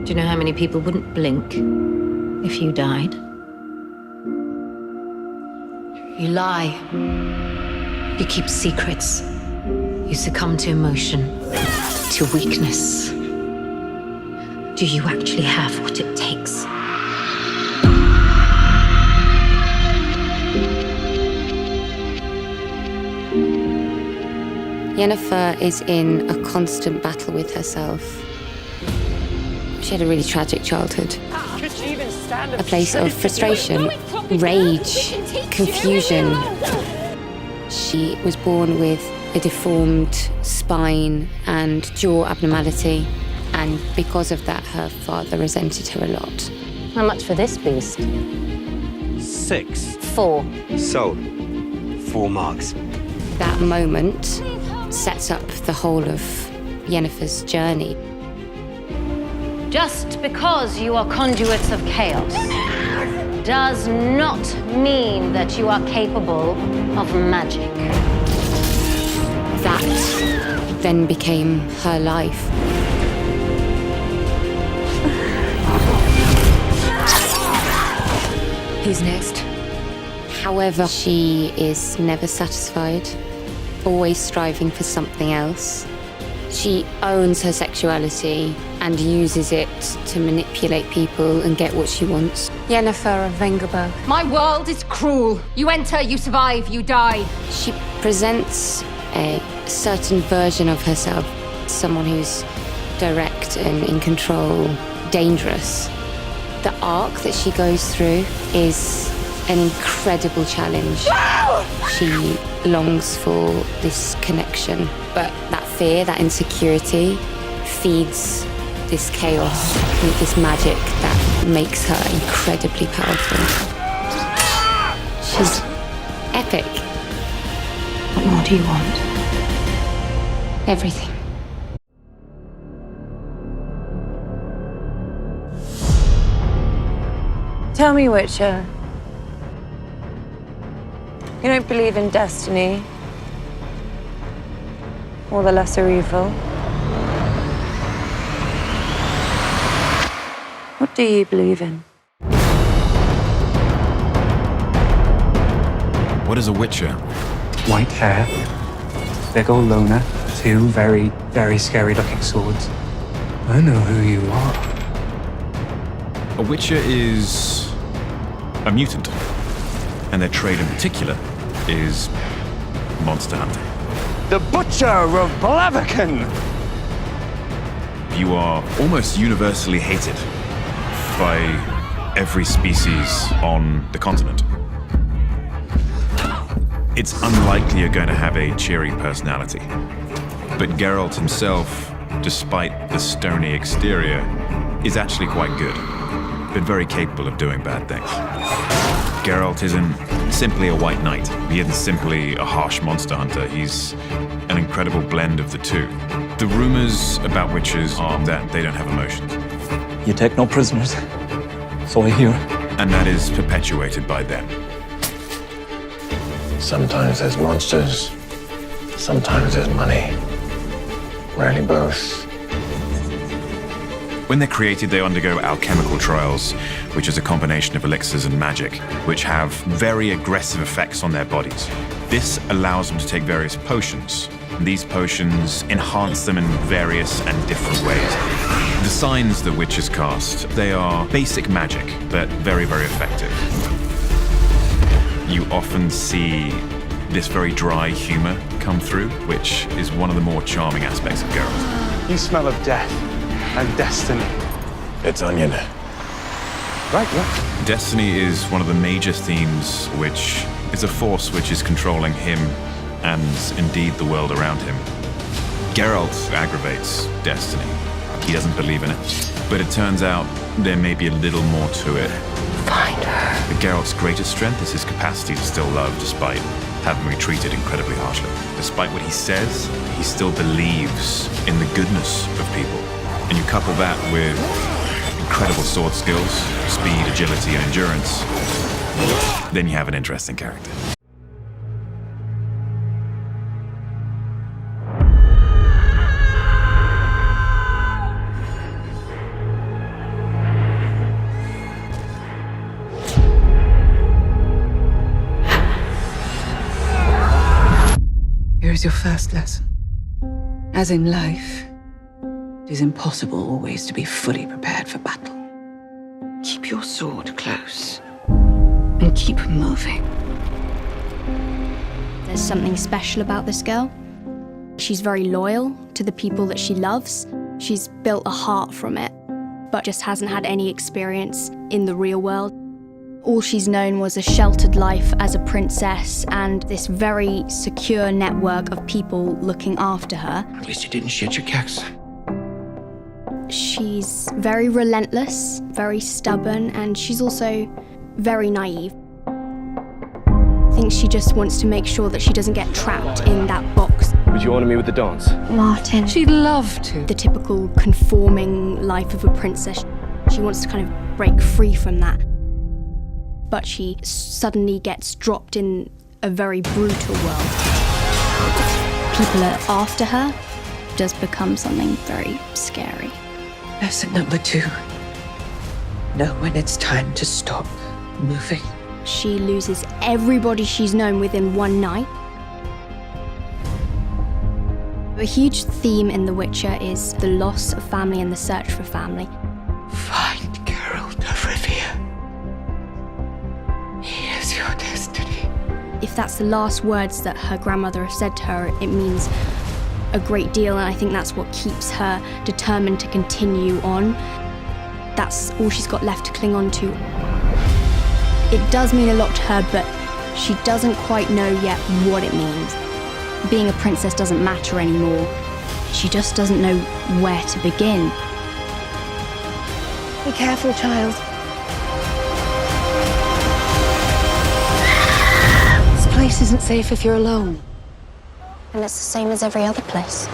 Do you know how many people wouldn't blink if you died? You lie. You keep secrets. You succumb to emotion, to weakness. Do you actually have what it takes? Yenifer is in a constant battle with herself. She had a really tragic childhood. A place of frustration, rage, confusion. She was born with a deformed spine and jaw abnormality, and because of that, her father resented her a lot. How much for this beast? 6. 4. Sold. 4 marks. That moment sets up the whole of Yennefer's journey. Just because you are conduits of chaos does not mean that you are capable of magic. That then became her life. Who's next? However, she is never satisfied, always striving for something else. She owns her sexuality and uses it to manipulate people and get what she wants. Yenifer of Vengerberg. My world is cruel. You enter, you survive, you die. She presents a certain version of herself, someone who's direct and in control, dangerous. The arc that she goes through is an incredible challenge. She longs for this connection, but that fear, that insecurity, feeds this chaos, this magic that makes her incredibly powerful. She's epic. What more do you want? Everything. Tell me, Witcher. You don't believe in destiny or the lesser evil? What do you believe in? What is a Witcher? White hair, big old loner, 2 very, very scary looking swords. I know who you are. A Witcher is a mutant, and their trade in particular is monster hunting. The Butcher of Blaviken! You are almost universally hated by every species on the continent. It's unlikely you're going to have a cheery personality, but Geralt himself, despite the stony exterior, is actually quite good, but very capable of doing bad things. Geralt isn't simply a white knight. He isn't simply a harsh monster hunter. He's an incredible blend of the two. The rumors about witches are that they don't have emotions. You take no prisoners, so I hear. And that is perpetuated by them. Sometimes there's monsters, sometimes there's money. Rarely both. When they're created, they undergo alchemical trials, which is a combination of elixirs and magic, which have very aggressive effects on their bodies. This allows them to take various potions. These potions enhance them in various and different ways. The signs that witches cast, they are basic magic, but very, very effective. You often see this very dry humor come through, which is one of the more charming aspects of Geralt. You smell of death and destiny. It's onion. Right, yeah. Destiny is one of the major themes, which is a force which is controlling him and indeed the world around him. Geralt aggravates destiny. He doesn't believe in it. But it turns out there may be a little more to it. Find her. But Geralt's greatest strength is his capacity to still love despite having been treated incredibly harshly. Despite what he says, he still believes in the goodness of people. And you couple that with incredible sword skills, speed, agility, and endurance, then you have an interesting character. Here's your first lesson. As in life, it is impossible always to be fully prepared for battle. Keep your sword close and keep moving. There's something special about this girl. She's very loyal to the people that she loves. She's built a heart from it, but just hasn't had any experience in the real world. All she's known was a sheltered life as a princess and this very secure network of people looking after her. At least you didn't shit your cacks. She's very relentless, very stubborn, and she's also very naive. I think she just wants to make sure that she doesn't get trapped in that box. Would you honour me with the dance? Martin. She'd love to. The typical conforming life of a princess. She wants to kind of break free from that. But she suddenly gets dropped in a very brutal world. People are after her. It does become something very scary. Lesson number 2. Know when it's time to stop moving. She loses everybody she's known within one night. A huge theme in The Witcher is the loss of family and the search for family. Find Geralt of Rivia. He is your destiny. If that's the last words that her grandmother has said to her, it means a great deal, and I think that's what keeps her determined to continue on. That's all she's got left to cling on to. It does mean a lot to her, but she doesn't quite know yet what it means. Being a princess doesn't matter anymore. She just doesn't know where to begin. Be careful, child. This place isn't safe if you're alone. And it's the same as every other place.